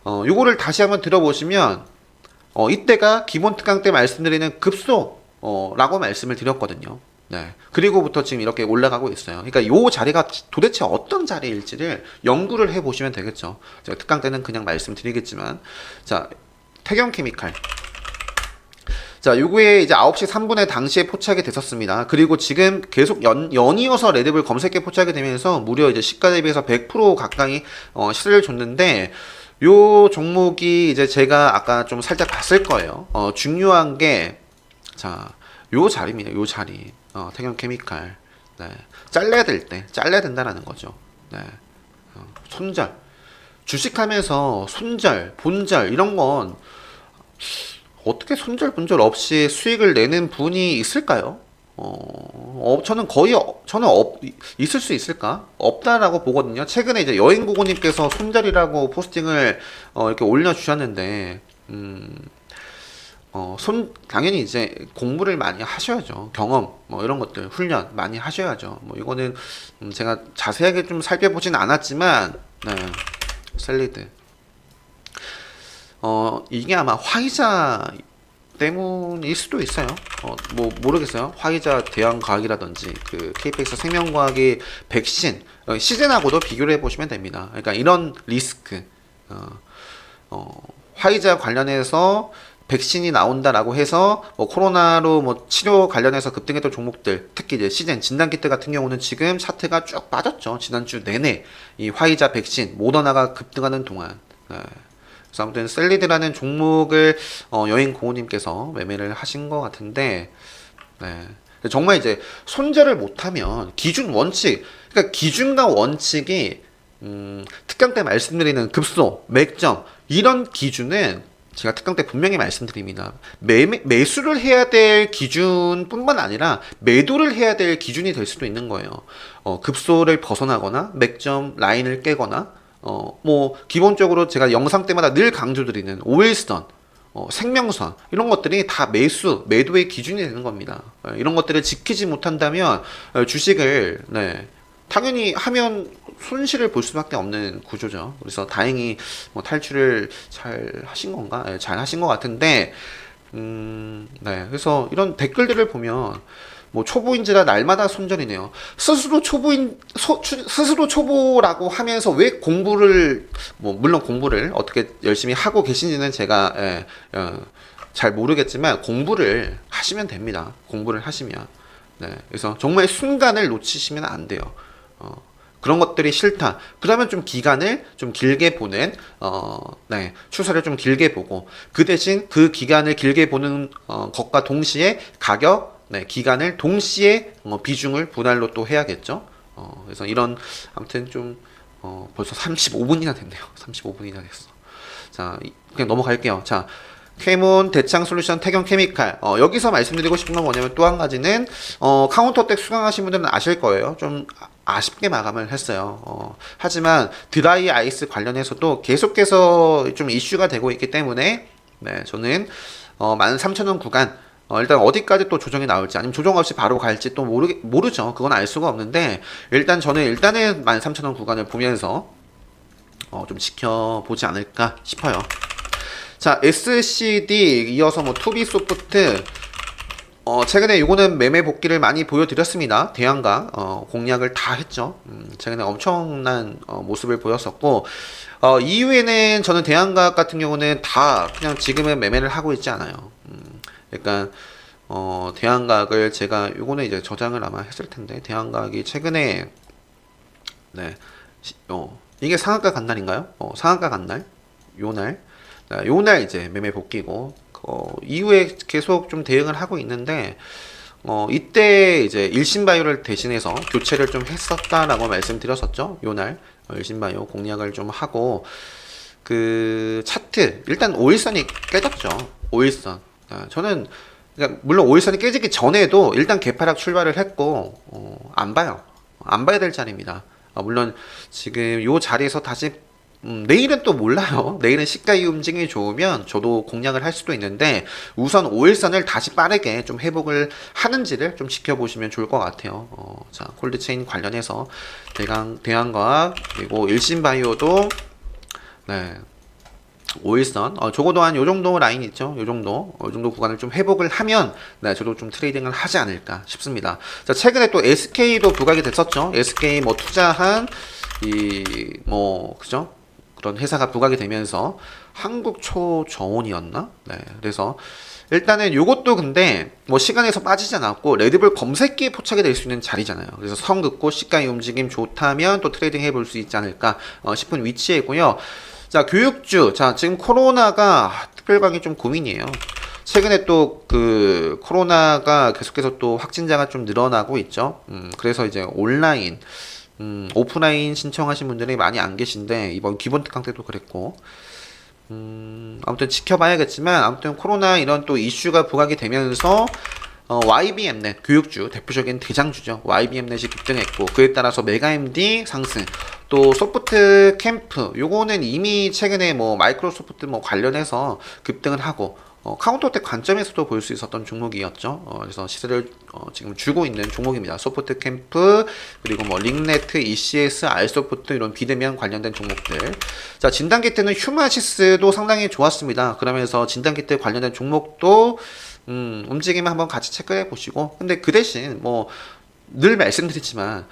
요거를 다시 한번 들어보시면 이때가 기본 특강 때 말씀드리는 급소 라고 말씀을 드렸거든요. 네. 그리고부터 지금 이렇게 올라가고 있어요. 그러니까 요 자리가 도대체 어떤 자리일지를 연구를 해 보시면 되겠죠. 제가 특강 때는 그냥 말씀드리겠지만 자, 태경 케미칼. 자, 요거에 이제 9시 3분에 당시에 포착이 됐었습니다. 그리고 지금 계속 연이어서 레드불 검색에 포착이 되면서 무려 이제 시가 대비해서 100% 가까이 시세를 줬는데 요 종목이 이제 제가 아까 좀 살짝 봤을 거예요. 중요한 게 자, 요 자리입니다. 요 자리. 태경 케미칼. 네. 잘라야 된다라는 거죠. 네. 손절. 주식하면서 손절, 본절 이런 건 어떻게 손절, 본절 없이 수익을 내는 분이 있을까요? 저는 있을 수 있을까? 없다라고 보거든요. 최근에 이제 여행고고님께서 손절이라고 포스팅을 이렇게 올려주셨는데, 당연히 이제 공부를 많이 하셔야죠. 경험, 뭐 이런 것들, 훈련 많이 하셔야죠. 뭐 이거는 제가 자세하게 좀 살펴보진 않았지만, 네, 셀리드. 이게 아마 화이자 때문일 수도 있어요. 뭐 모르겠어요. 화이자 대왕과학이라든지 그 KPX 생명과학의 백신 시즌하고도 비교를 해보시면 됩니다. 그러니까 이런 리스크, 화이자 관련해서 백신이 나온다라고 해서 뭐 코로나로 뭐 치료 관련해서 급등했던 종목들, 특히 이제 시즌 진단키트 같은 경우는 지금 차트가 쭉 빠졌죠. 지난주 내내 이 화이자 백신 모더나가 급등하는 동안. 네. 그래서 아무튼 셀리드라는 종목을 여행 고우님께서 매매를 하신 것 같은데, 네. 정말 이제 손절을 못하면 기준 원칙, 그러니까 기준과 원칙이 특강 때 말씀드리는 급소, 맥점 이런 기준은 제가 특강 때 분명히 말씀드립니다. 매수를 해야 될 기준뿐만 아니라 매도를 해야 될 기준이 될 수도 있는 거예요. 급소를 벗어나거나 맥점 라인을 깨거나 뭐 기본적으로 제가 영상 때마다 늘 강조드리는 5일선 생명선 이런 것들이 다 매도의 기준이 되는 겁니다. 이런 것들을 지키지 못한다면 주식을 당연히 하면 손실을 볼 수밖에 없는 구조죠. 그래서 다행히 뭐 탈출을 잘 하신 건가? 잘 하신 것 같은데, 그래서 이런 댓글들을 보면 뭐 초보인지라 날마다 손절이네요. 스스로 초보라고 하면서 왜 공부를 물론 공부를 어떻게 열심히 하고 계신지는 제가 잘 모르겠지만 공부를 하시면 됩니다. 공부를 하시면. 그래서 정말 순간을 놓치시면 안 돼요. 그런 것들이 싫다. 그러면 좀 기간을 좀 길게 보는, 추세를 좀 길게 보고, 그 대신 그 기간을 길게 보는 것과 동시에 가격, 기간을 동시에 비중을 분할로 또 해야겠죠. 그래서 이런, 아무튼 좀, 벌써 35분이나 됐네요. 35분이나 됐어. 자, 그냥 넘어갈게요. 자, 캐몬, 대창솔루션, 태경케미칼. 여기서 말씀드리고 싶은 건 뭐냐면 또 한 가지는, 카운터텍 수강하신 분들은 아실 거예요. 좀 아쉽게 마감을 했어요. 하지만 드라이 아이스 관련해서도 계속해서 좀 이슈가 되고 있기 때문에, 저는, 13,000원 구간, 일단 어디까지 또 조정이 나올지, 아니면 조정 없이 바로 갈지 또 모르죠. 그건 알 수가 없는데, 일단은 13,000원 구간을 보면서, 좀 지켜보지 않을까 싶어요. 자, SCD 이어서 뭐 투비소프트 최근에 요거는 매매 복귀를 많이 보여드렸습니다. 대안가 공략을 다 했죠. 최근에 엄청난 모습을 보였었고 이후에는 저는 대안가 같은 경우는 다 그냥 지금은 매매를 하고 있지 않아요. 약간 대안각을 제가 요거는 이제 저장을 아마 했을 텐데 대안각이 최근에 이게 상한가 간 날인가요? 상한가 간 날? 요날 이제 매매 복귀고 이후에 계속 좀 대응을 하고 있는데 이때 이제 일신바이오를 대신해서 교체를 좀 했었다라고 말씀드렸었죠. 요날 일신바이오 공략을 좀 하고 그 차트 일단 5일선이 깨졌죠. 5일선 저는 그러니까 물론 5일선이 깨지기 전에도 일단 개파락 출발을 했고 안 봐야 될 자리입니다. 물론 지금 요 자리에서 다시 내일은 또 몰라요. 내일은 시가의 움직임이 좋으면 저도 공략을 할 수도 있는데 우선 5일선을 다시 빠르게 좀 회복을 하는지를 좀 지켜보시면 좋을 것 같아요. 자, 콜드체인 관련해서 대한과학 그리고 일신바이오도 5일선 적어도 한 요정도 라인 있죠. 요정도 구간을 좀 회복을 하면 저도 좀 트레이딩을 하지 않을까 싶습니다. 자, 최근에 또 SK도 부각이 됐었죠. SK 뭐 투자한 그죠? 그런 회사가 부각이 되면서 한국초정원이었나? 그래서 일단은 요것도 근데 뭐 시간에서 빠지지 않았고 레드불 검색기에 포착이 될 수 있는 자리잖아요. 그래서 선 긋고 시가의 움직임 좋다면 또 트레이딩 해볼 수 있지 않을까 싶은 위치이고요. 자, 교육주. 자, 지금 코로나가 특별강의 좀 고민이에요. 최근에 또 그 코로나가 계속해서 또 확진자가 좀 늘어나고 있죠. 그래서 이제 온라인 오프라인 신청하신 분들이 많이 안 계신데 이번 기본 특강 때도 그랬고 아무튼 지켜봐야겠지만 아무튼 코로나 이런 또 이슈가 부각이 되면서 YBM넷 교육주 대표적인 대장주죠. YBM넷이 급등했고 그에 따라서 메가MD 상승 또 소프트 캠프 요거는 이미 최근에 뭐 마이크로소프트 뭐 관련해서 급등을 하고 카운터텍 관점에서도 볼 수 있었던 종목이었죠. 그래서 시세를 지금 주고 있는 종목입니다. 소프트 캠프 그리고 뭐 링네트, ECS, 알소프트 이런 비대면 관련된 종목들. 자, 진단키트는 휴마시스도 상당히 좋았습니다. 그러면서 진단키트 관련된 종목도 움직임을 한번 같이 체크해 보시고 근데 그 대신 뭐 늘 말씀드리지만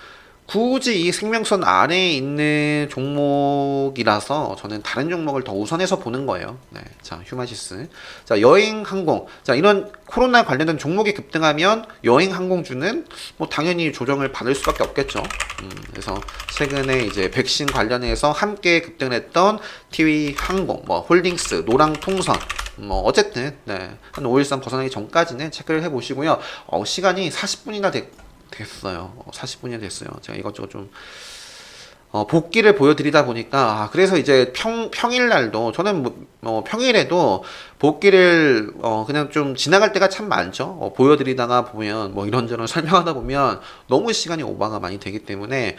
굳이 이 생명선 아래에 있는 종목이라서 저는 다른 종목을 더 우선해서 보는 거예요. 자, 휴마시스. 자, 여행항공. 자, 이런 코로나 관련된 종목이 급등하면 여행항공주는 뭐 당연히 조정을 받을 수밖에 없겠죠. 그래서 최근에 이제 백신 관련해서 함께 급등했던 티위항공, 뭐 홀딩스, 노랑통선 뭐 어쨌든 네, 한 513 벗어나기 전까지는 체크를 해보시고요. 시간이 40분이나 됐어요. 40분이나 됐어요. 제가 이것저것 좀 복귀를 보여드리다 보니까 그래서 이제 평일날도 저는 평일에도 복귀를 그냥 좀 지나갈 때가 참 많죠. 보여드리다가 보면 뭐 이런저런 설명하다 보면 너무 시간이 오버가 많이 되기 때문에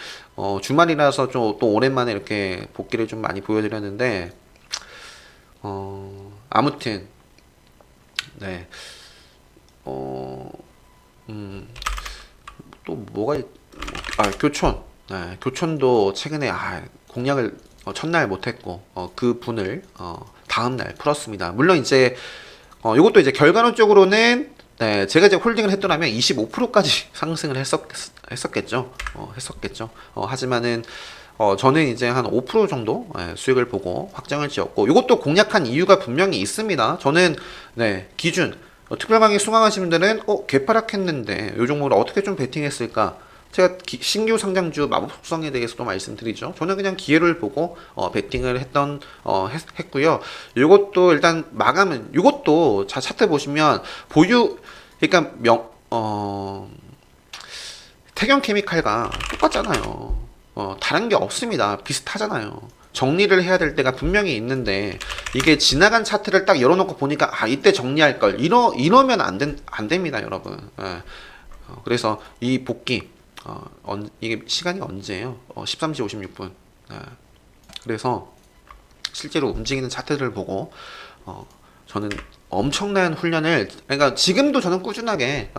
주말이라서 좀 또 오랜만에 이렇게 복귀를 좀 많이 보여드렸는데 아무튼 네. 또 뭐가 교촌. 네, 교촌도 최근에 공략을 첫날 못했고 그 분을 다음날 풀었습니다. 물론 이제 이것도 이제 결과론적으로는 네, 제가 이제 홀딩을 했더라면 25%까지 상승을 했었겠죠. 했었겠죠. 하지만은 저는 이제 한 5% 정도 수익을 보고 확정을 지었고 이것도 공략한 이유가 분명히 있습니다. 저는 네, 기준 특별 강의 수강하신 분들은 개파락했는데 이 종목을 어떻게 좀 베팅했을까? 제가 신규 상장주 마법 속성에 대해서도 말씀드리죠. 저는 그냥 기회를 보고 베팅을 했고요. 이것도 일단 마감은 이것도 차트 보시면 그러니까 태경 케미칼과 똑같잖아요. 다른 게 없습니다. 비슷하잖아요. 정리를 해야 될 때가 분명히 있는데 이게 지나간 차트를 딱 열어놓고 보니까 이때 정리할 걸 이러면 안 됩니다, 여러분. 그래서 이 복귀 이게 시간이 언제예요? 13시 56분. 그래서 실제로 움직이는 차트를 보고 저는 엄청난 훈련을 그러니까 지금도 저는 꾸준하게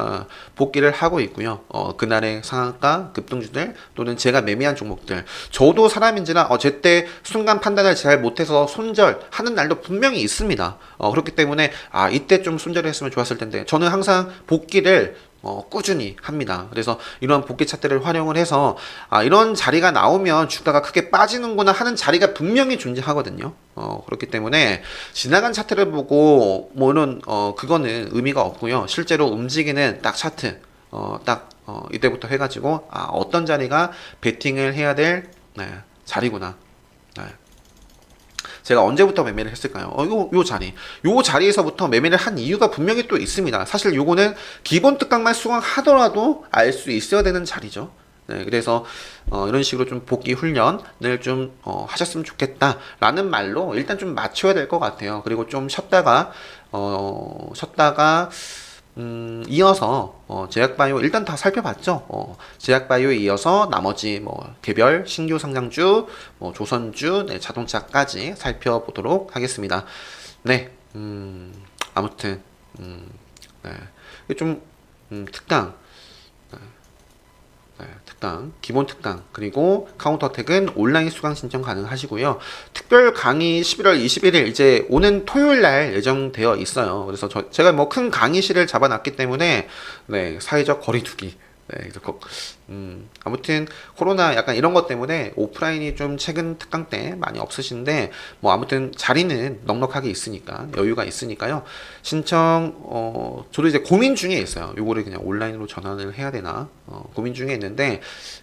복귀를 하고 있고요. 그날의 상한가 급등주들 또는 제가 매매한 종목들 저도 사람인지라 제때 순간 판단을 잘 못해서 손절하는 날도 분명히 있습니다. 그렇기 때문에 이때 좀 손절을 했으면 좋았을 텐데 저는 항상 복귀를 꾸준히 합니다. 그래서 이런 복귀 차트를 활용을 해서 이런 자리가 나오면 주가가 크게 빠지는구나 하는 자리가 분명히 존재하거든요. 그렇기 때문에 지나간 차트를 보고 뭐는 그거는 의미가 없고요. 실제로 움직이는 딱 차트 이때부터 해가지고 어떤 자리가 베팅을 해야 될 자리구나. 제가 언제부터 매매를 했을까요? 요 자리에서부터 매매를 한 이유가 분명히 또 있습니다. 사실 요거는 기본 특강만 수강하더라도 알 수 있어야 되는 자리죠. 네, 그래서 이런 식으로 좀 복귀 훈련을 좀 하셨으면 좋겠다라는 말로 일단 좀 맞춰야 될 것 같아요. 그리고 좀 쉬었다가 이어서 제약바이오 일단 다 살펴봤죠. 제약바이오에 이어서 나머지 개별 신규 상장주, 조선주, 자동차까지 살펴보도록 하겠습니다. 네, 아무튼 네, 좀 특강. 특강, 기본 특강, 그리고 카운터택은 온라인 수강 신청 가능하시고요. 특별 강의 11월 21일 이제 오는 토요일 날 예정되어 있어요. 그래서 제가 큰 강의실을 잡아놨기 때문에 네, 사회적 거리두기. 네, 아무튼 코로나 약간 이런 것 때문에 오프라인이 좀 최근 특강 때 많이 없으신데 아무튼 자리는 넉넉하게 있으니까 여유가 있으니까요. 신청 저도 이제 고민 중에 있어요. 요거를 그냥 온라인으로 전환을 해야 되나 고민 중에 있는데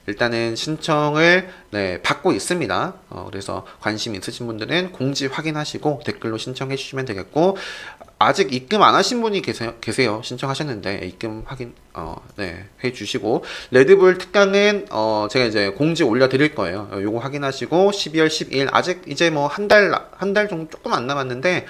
일단은 신청을 받고 있습니다. 그래서 관심 있으신 분들은 공지 확인하시고 댓글로 신청해 주시면 되겠고 아직 입금 안 하신 분이 계세요. 신청하셨는데 입금 확인 해 주시고 레드불 특강은 제가 이제 공지 올려 드릴 거예요. 요거 확인하시고 12월 12일 아직 이제 한 달 정도 조금 안 남았는데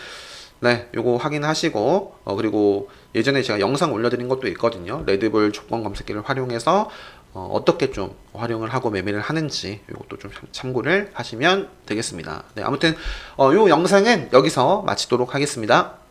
네, 요거 확인하시고 그리고 예전에 제가 영상 올려드린 것도 있거든요. 레드불 조건 검색기를 활용해서 어떻게 좀 활용을 하고 매매를 하는지 이것도 좀 참고를 하시면 되겠습니다. 네, 아무튼 요 영상은 여기서 마치도록 하겠습니다.